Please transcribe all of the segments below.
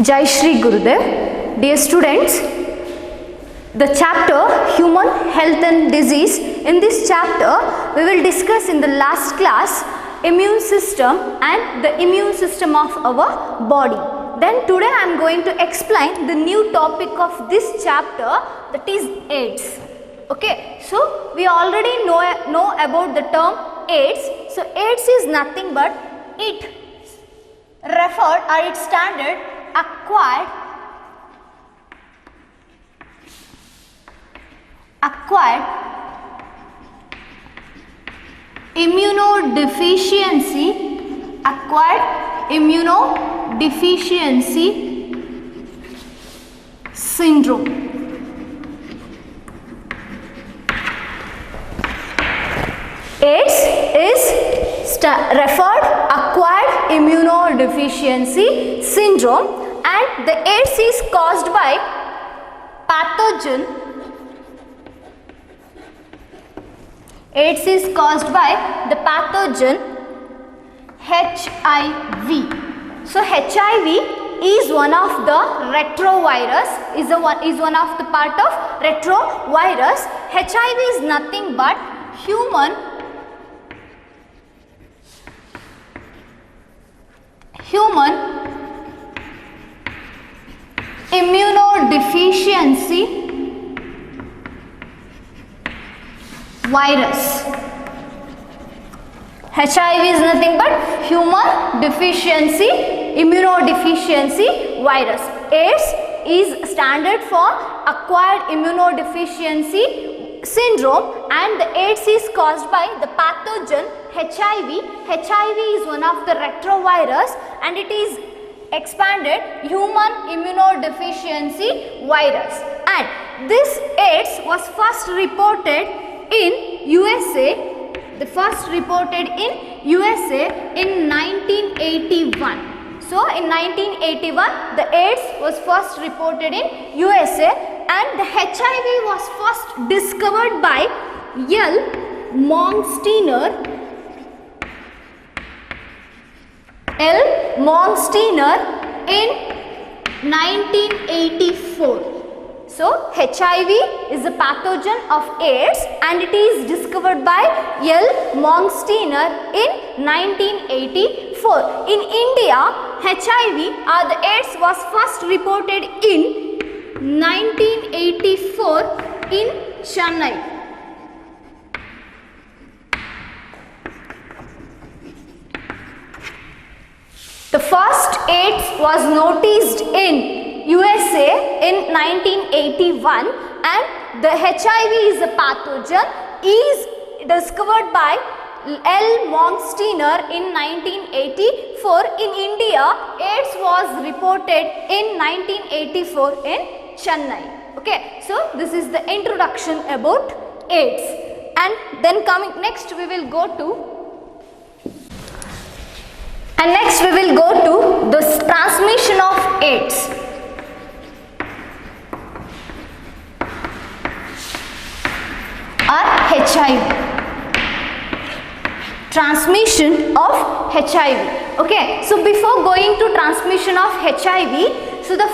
Jai Shri Gurudev. Dear students, the chapter Human Health and Disease. In this chapter, we will discuss in the last class immune system and the immune system of our body. Then today I am going to explain the new topic of this chapter, that is AIDS. Okay, so we already know about the term AIDS. So AIDS is nothing but it referred or its standard acquired immunodeficiency syndrome. AIDS is referred acquired immunodeficiency syndrome, and the AIDS is caused by pathogen. AIDS is caused by the pathogen HIV. So HIV is one of the retrovirus, is one of the part of retrovirus. HIV is nothing but human immunodeficiency virus. HIV is nothing but human immunodeficiency virus. AIDS is standard for acquired immunodeficiency syndrome, and the AIDS is caused by the pathogen HIV. HIV is one of the retrovirus and it is expanded human immunodeficiency virus, and this AIDS was first reported in USA. The first reported in USA in 1981. So in 1981 the AIDS was first reported in USA, and the HIV was first discovered by L. Monsteiner in 1984. So HIV is a pathogen of AIDS and it is discovered by L. Monsteiner in 1984. In India, HIV or the AIDS was first reported in 1984 in Chennai. The first AIDS was noticed in USA in 1981, and the HIV is a pathogen is discovered by L. Monsteiner in 1984. In India, AIDS was reported in 1984 in Chennai. Okay, so this is the introduction about AIDS, and then coming next we will go to the transmission of AIDS. Or HIV. Transmission of HIV. Okay, so before going to transmission of HIV, so the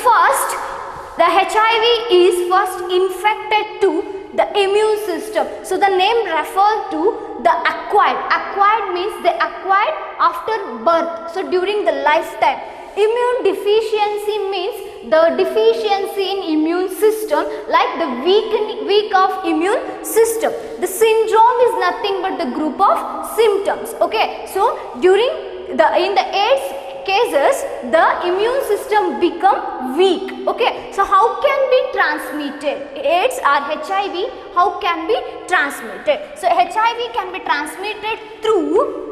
HIV is first infected to the immune system. So the name refers to the acquired. Acquired means they acquired after birth, so during the lifetime. Immune deficiency means the deficiency in immune system, like the weak of immune system. The syndrome is nothing but the group of symptoms. Okay, so in the AIDS cases, the immune system become weak. Okay, so how can be transmitted? AIDS or HIV, how can be transmitted? So HIV can be transmitted through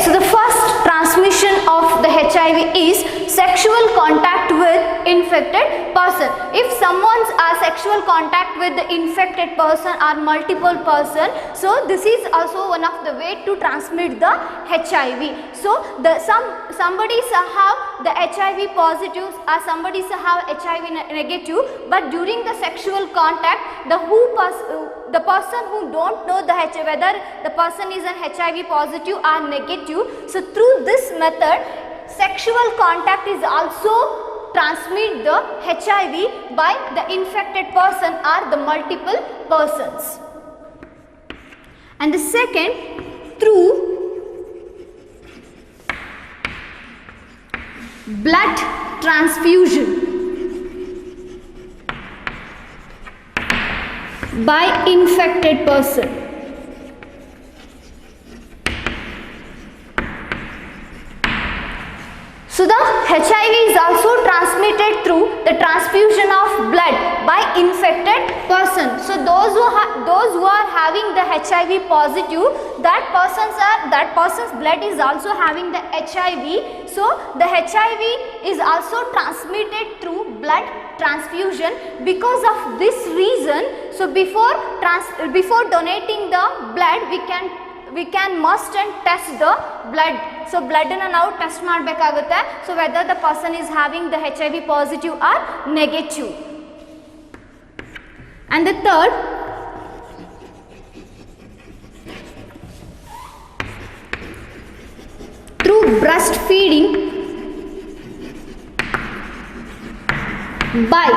So the first transmission of the HIV is sexual contact with infected person. If someone's sexual contact with the infected person or multiple person, so this is also one of the way to transmit the HIV. So somebody have the HIV positive or somebody have HIV negative, but during the sexual contact, the person who don't know whether the person is an HIV positive or negative, so through this method sexual contact is also transmit the HIV by the infected person or the multiple persons. And the second, through blood transfusion by infected person. So the HIV is also transmitted through the transfusion of blood by infected person. So those who are having the HIV positive, that person's blood is also having the HIV. So the HIV is also transmitted through blood transfusion. Because of this reason, so before donating the blood, we can must and test the blood. So blood na now test ಮಾಡಬೇಕಾಗುತ್ತೆ. So whether the person is having the HIV positive or negative. And the third, through breastfeeding by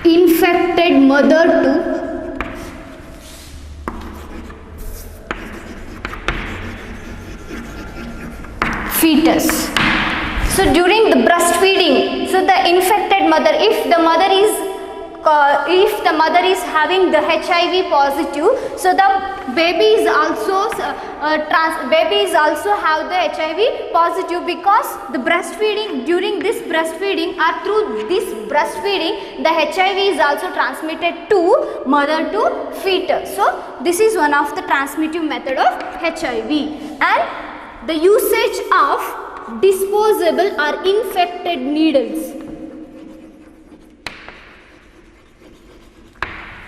infected mother to fetus. So during the breastfeeding, so the infected mother, if the mother is having the HIV positive, so the baby is also have the HIV positive, because the breastfeeding, during this breastfeeding or through this breastfeeding, the HIV is also transmitted to mother to fetus. So this is one of the transmittive method of HIV. And the usage of disposable or infected needles.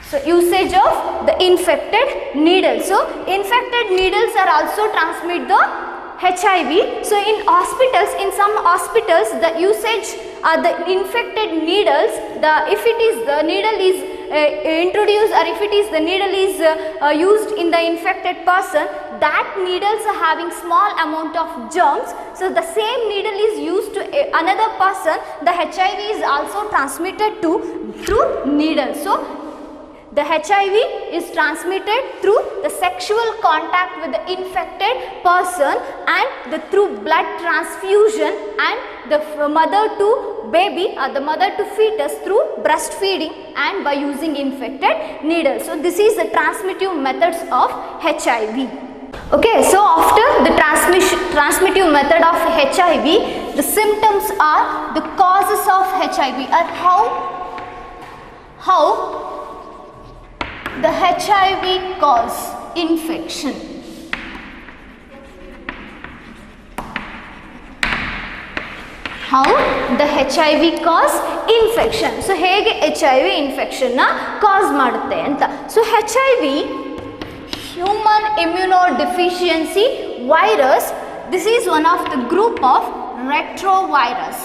So usage of the infected needles. So infected needles are also transmit the HIV. So in hospitals, in some hospitals, the usage the infected needles, if the needle is introduced, or if the needle is used in the infected person, that needles are having small amount of germs. So the same needle is used to another person, the HIV is also transmitted through needle. So the HIV is transmitted through the sexual contact with the infected person, and through blood transfusion, and the mother to baby or the mother to fetus through breastfeeding and by using infected needles. So this is the transmittive methods of HIV. Okay, so after the transmittive method of HIV, the symptoms are the causes of HIV, or how the HIV cause infection. How the HIV cause infection. So ಹೇಗೆ HIV infection ನ cause ಮಾಡುತ್ತೆ ಅಂತ. So HIV, human immunodeficiency virus, this is one of the group of retrovirus.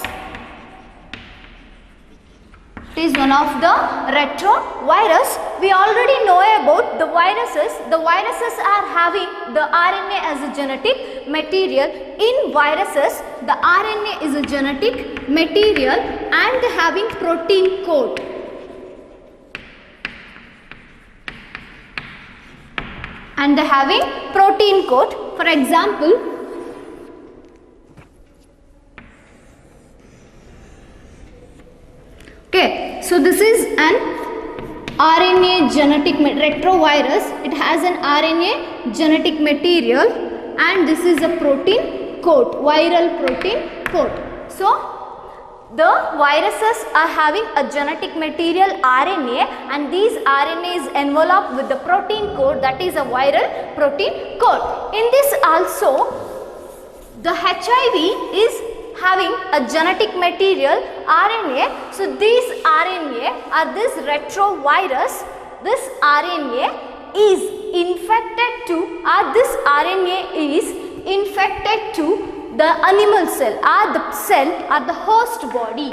It is one of the retrovirus. We already know about the viruses. The viruses are having the RNA as a genetic material. In viruses, the RNA is a genetic material and they having protein coat. And they having protein coat. For example, okay, so this is an RNA genetic retrovirus. It has an RNA genetic material and this is a protein coat, viral protein coat. So the viruses are having a genetic material RNA, and these RNA is enveloped with the protein coat, that is a viral protein coat. In this also, the HIV is having a genetic material RNA. So this RNA or this retrovirus, this RNA is infected to, or this RNA is infected to the animal cell or the cell or the host body.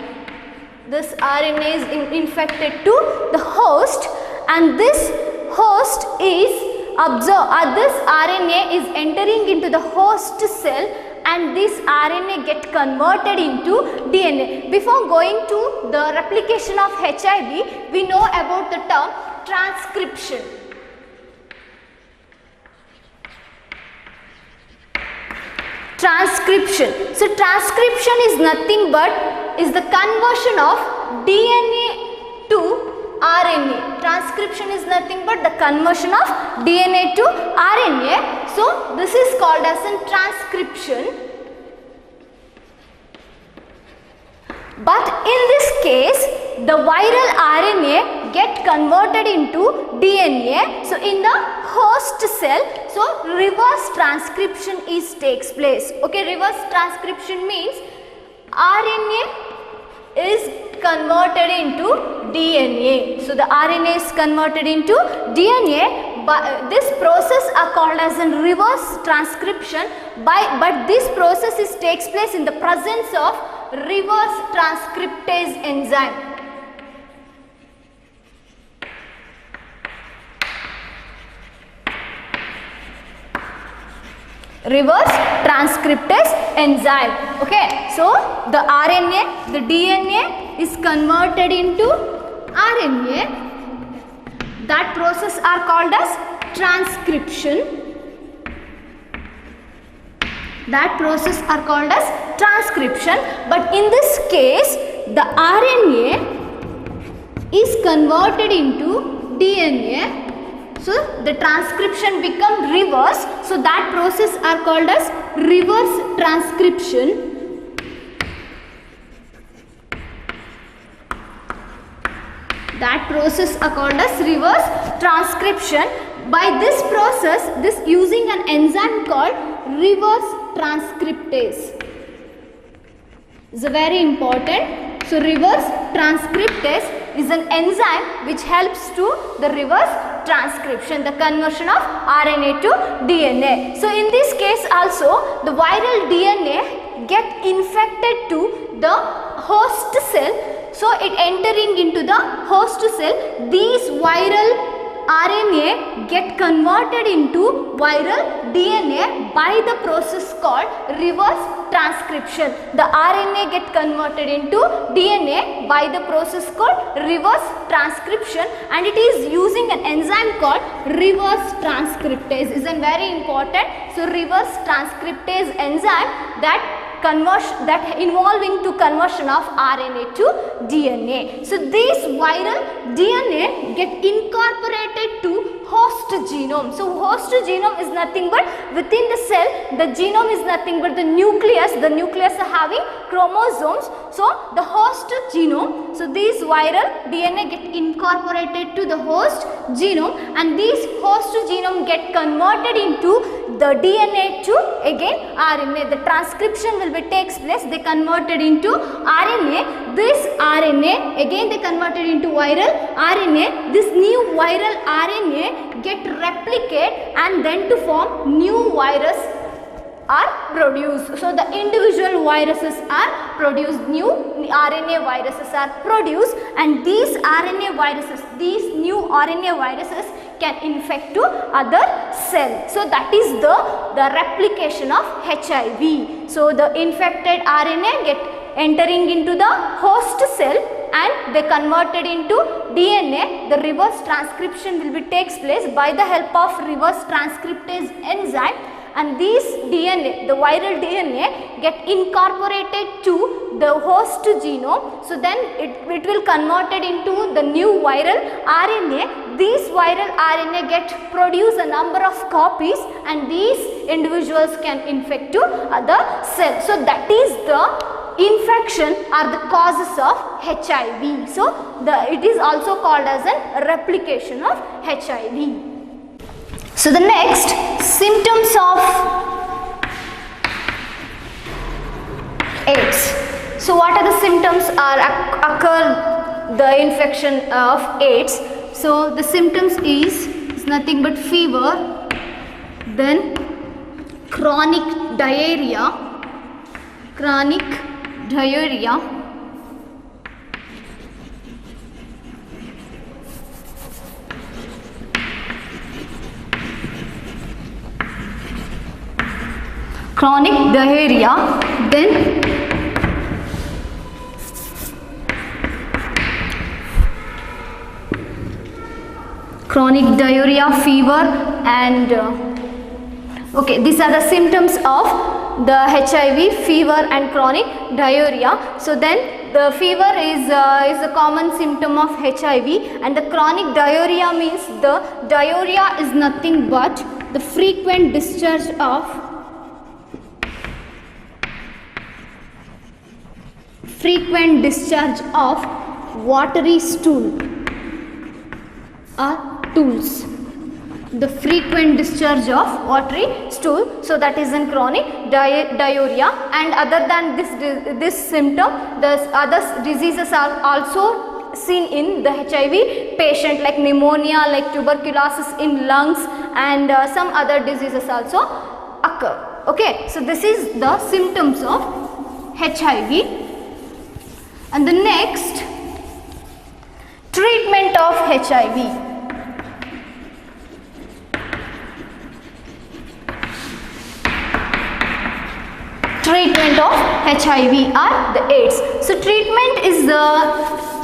This RNA is infected to the host, and this host is absorbed, or this RNA is entering into the host cell, and this RNA get converted into DNA. Before going to the replication of HIV, we know about the term transcription. Transcription. So transcription is nothing but is the conversion of DNA to RNA. Transcription is nothing but the conversion of DNA to RNA. So this is called as a transcription. But in this case, the viral RNA get converted into DNA. So in the host cell, so reverse transcription takes place. Okay, reverse transcription means RNA is converted into DNA. So the RNA is converted into DNA. But this process are called as a reverse transcription. But this process takes place in the presence of reverse transcriptase enzyme. Reverse transcriptase enzyme. Okay, so the RNA, the DNA is converted into RNA. That process are called as transcription. That process are called as transcription. But in this case, the RNA is converted into DNA. So the transcription become reverse. So that process are called as reverse transcription. That process are called as reverse transcription. By this process, this using an enzyme called reverse transcriptase. It's very important. So reverse transcriptase is an enzyme which helps to the reverse transcription, the conversion of RNA to DNA. So in this case also, the viral DNA get infected to the host cell. So it entering into the host cell, these viral RNA get converted into viral DNA by the process called reverse transcription. The RNA get converted into DNA by the process called reverse transcription, and it is using an enzyme called reverse transcriptase. Is very important. So reverse transcriptase enzyme that involving to conversion of RNA to DNA. So this viral DNA get incorporated to host genome. So host genome is nothing but within the cell, the genome is nothing but the nucleus. The nucleus are having chromosomes. So the host genome, so these viral DNA get incorporated to the host genome, and these host genome get converted into the DNA to again RNA. The transcription will be takes place. They converted into RNA. This RNA again they converted into viral RNA. This new viral RNA get replicate and then to form new virus are produced. So the individual viruses are produced, new RNA viruses are produced, and these RNA viruses, these new RNA viruses can infect to other cell. So that is the replication of HIV. So the infected RNA get entering into the host cell and they converted into DNA. The reverse transcription will be takes place by the help of reverse transcriptase enzyme, and these DNA, the viral DNA get incorporated to the host genome. So then it will converted into the new viral RNA. These viral RNA get produce a number of copies, and these individuals can infect to other cells. So that is the infection are the causes of HIV. So it is also called as a replication of HIV. So the next symptoms of are occur the infection of AIDS. So the symptoms is nothing but fever, then chronic diarrhea, chronic diarrhea, then chronic diarrhea, fever, and okay, these are the symptoms of the HIV, fever and chronic diarrhea. So then the fever is a common symptom of HIV, and the chronic diarrhea means the diarrhea is nothing but the frequent discharge of watery stool or stools. The frequent discharge of watery stool, so that is in chronic diarrhea. And other than this symptom, the other diseases are also seen in the HIV patient, like pneumonia, like tuberculosis in lungs, and some other diseases also occur. Okay, so this is the symptoms of HIV. And the next, treatment of HIV. Treatment of HIV or the AIDS. So treatment is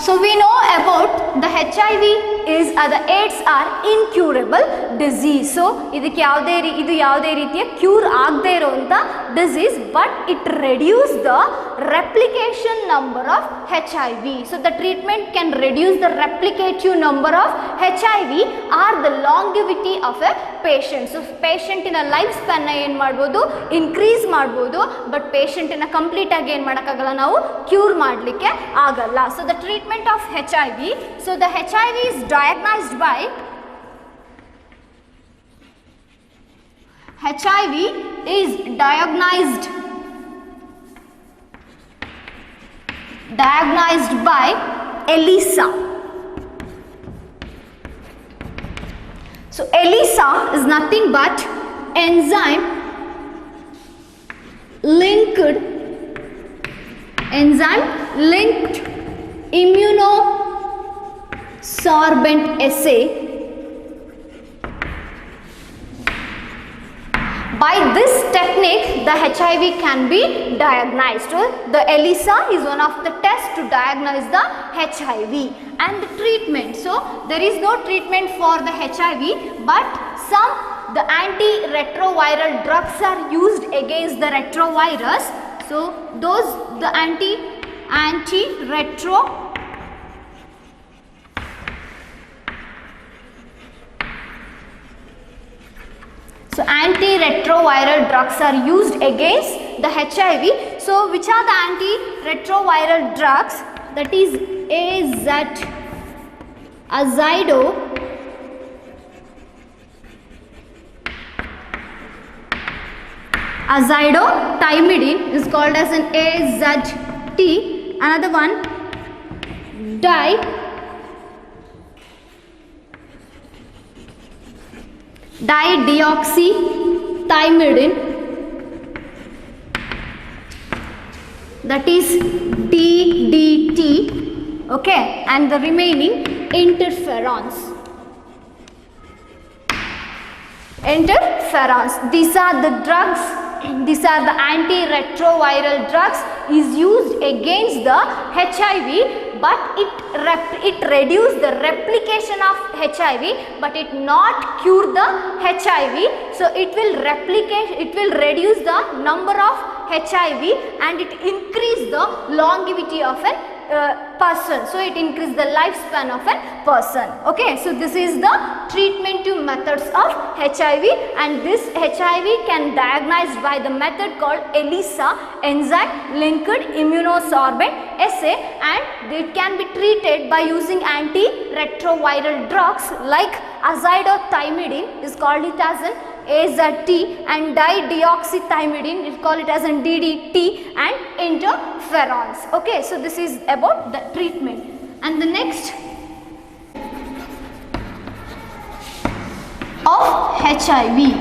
so we know about the HIV is the AIDS are incurable disease. So ಇದು ಯಾವುದೇ ರೀತಿಯ cure ಆಗದೇ ಇರುವಂತ disease, but it reduce the replication number of HIV. So the treatment can reduce the replicative number of HIV or the longevity of a patient. So patient in a lifespan ಏನು ಮಾಡಬಹುದು, increase ಮಾಡಬಹುದು, but patient in a complete ಆಗಿ ಏನು ಮಾಡೋಕ್ಕಾಗಲ್ಲ, ನಾವು cure ಮಾಡಲಿಕ್ಕೆ ಆಗಲ್ಲ. So the treatment of HIV, so the HIV is diagnosed by by ELISA. So ELISA is nothing but enzyme linked immunosorbent assay. By this technique, the HIV can be diagnosed. The ELISA is one of the tests to diagnose the HIV. And the treatment, so there is no treatment for the HIV, but the antiretroviral drugs are used against the retrovirus. So those the antiretroviral drugs are used against the HIV. So which are the antiretroviral drugs? That is azidothymidine is called as an AZT. Another one, dideoxythymidine, that is DDT. Okay, and the remaining interferons. These are the drugs, these are the antiretroviral drugs is used against the HIV, but it reduce the replication of HIV, but it not cure the HIV. So it will reduce the number of HIV, and it increase the longevity of a person. So it increase the lifespan of a person. Okay, so this is the treatment methods of HIV, and this HIV can diagnosed by the method called ELISA, enzyme linked immunosorbent assay, and it can be treated by using antiretroviral drugs like azidothymidine is called it as an AZT, and dideoxythymidine, we call it as an DDT, and interferons. Okay, so this is about the treatment. And the next of HIV.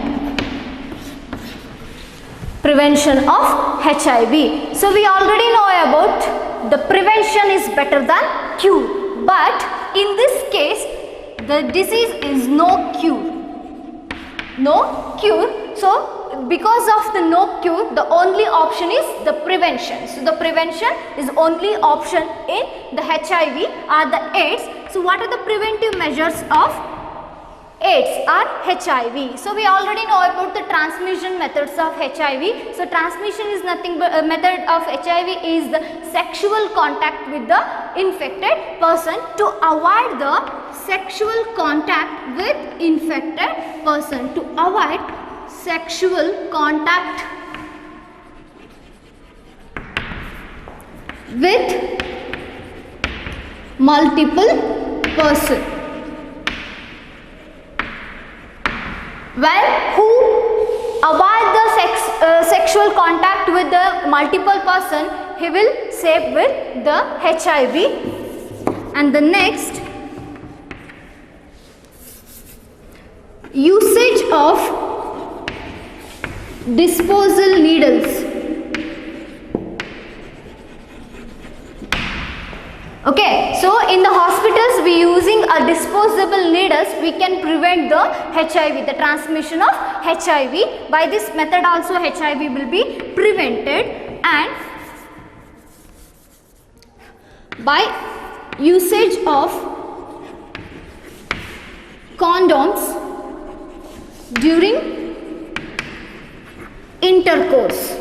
Prevention of HIV. So we already know about the prevention is better than cure, but in this case the disease is no cure. No cure. So because of the no cure, the only option is the prevention. So the prevention is only option in the HIV or the AIDS. So what are the preventive measures of AIDS or HIV? So we already know about the transmission methods of HIV. So transmission is nothing but a method of HIV is the sexual contact with the infected person. To avoid the sexual contact with infected person, to avoid sexual contact with multiple person. When who avoid the sexual contact with the multiple person, he will save with the HIV. And the next, usage of disposal needles. Okay, so in the hospitals we using a disposable needles, we can prevent the HIV, the transmission of HIV. By this method also HIV will be prevented. And by usage of condoms during intercourse.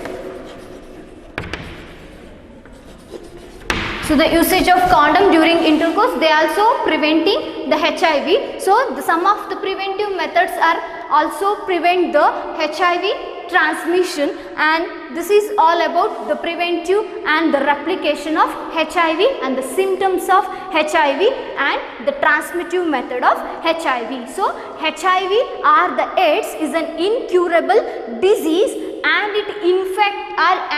So the usage of condom during intercourse, they also preventing the HIV. So some of the preventive methods are also prevent the HIV transmission, and this is all about the preventive and the replication of HIV and the symptoms of HIV and the transmittive method of HIV. So HIV or the AIDS is an incurable disease, and it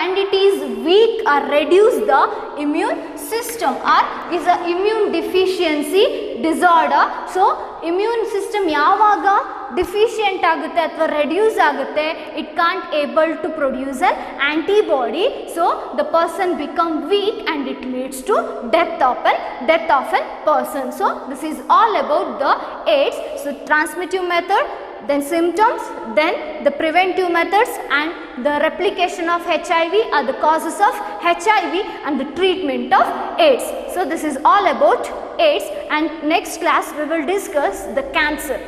and it is weak or reduce the immune system, or is a immune deficiency disorder. So immune system yavaga deficient agutte athwa reduce agutte, it can't able to produce an antibody, so the person become weak and it leads to death of a person. So this is all about the AIDS. So transmittive method, then symptoms, then the preventive methods, and the replication of HIV are the causes of HIV and the treatment of AIDS. So this is all about AIDS, and next class we will discuss the cancer.